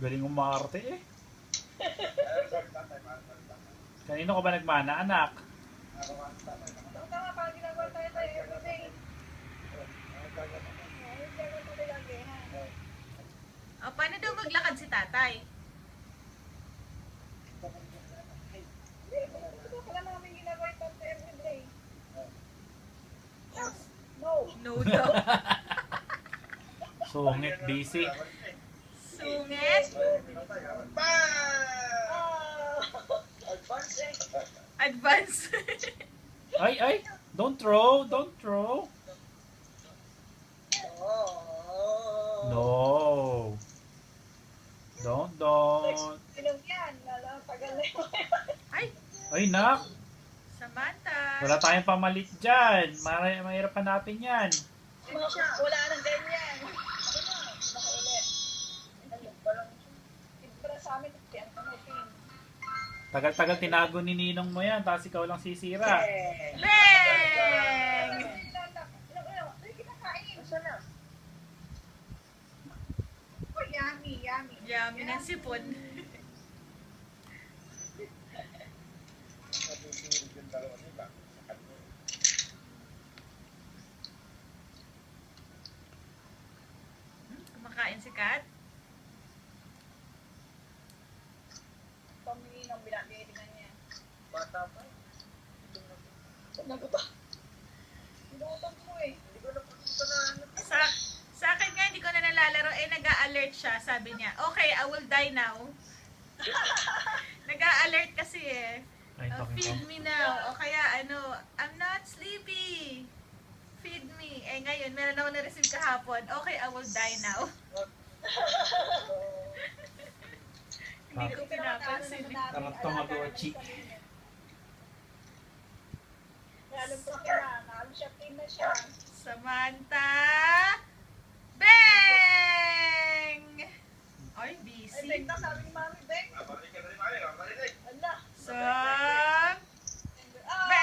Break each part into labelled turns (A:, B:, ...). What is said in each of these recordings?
A: Galing umarte eh. Kanino ka ba nagmana, anak?
B: Tama, parang ginagawa tayo everyday. Ginagawa tayo lagi, ha?
C: O, paano daw maglakad si tatay?
B: Hindi, wala namin ginagawa ito everyday. No.
C: No daw.
A: Sungit, busy.
C: Sungit. Advance.
A: Ay, don't throw, don't throw. No. Don't.
B: Ilong yan. Tagal na yun.
C: Ay,
A: Ay, nak.
C: Samantha.
A: Wala tayong pamalit dyan. Mahirap hanapin yan.
B: Wala nang ganyan. Baka ulit. Ibra sa amin, tiyan ko na tin.
A: Tagal-tagal tinago ni Ninong mo yan, tapos ikaw lang sisira.
C: Bang!
B: Ay, kinakain. Saan na? Oh, yummy.
C: Yummy ng sipon. Kumakain si Kat.
B: Pamili ng binatitingan niya.
D: Bata pa.
B: Nagutom. Nagutom mo eh.
D: Hindi ko na punta na ano.
C: Sa akin nga, hindi ko na nalalaro. Eh, nag-a-alert siya. Sabi niya, okay, I will die now. Nag-a-alert kasi eh.
A: Ay,
C: Feed me now. O kaya ano, I'm not sleepy. Feed me. Eh ngayon, meron ako na-receive kahapon. Okay, I will die now. Hindi ko pinapansin.
A: Tarot Tamagotchi.
B: Alam ko na, na siya.
C: Samantha. Bang! Ay,
B: Ay,
C: busy.
B: Bek na, sabi ni Mami, Bek.
D: Babalik ka na rin, Mami. Babalik.
B: Ala.
C: Bang!
B: Ah!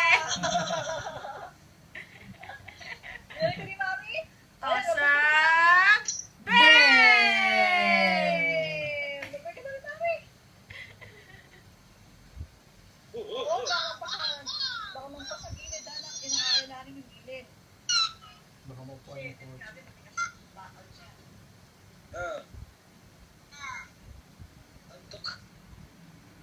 B: Nilagay ko ni Mami.
C: Osang! Bang!
B: Nilagay ko na ni Mami. Oo, baka mampas sa gilid, anak. Inaayos namin yung gilid.
A: Baka mo po yung coach.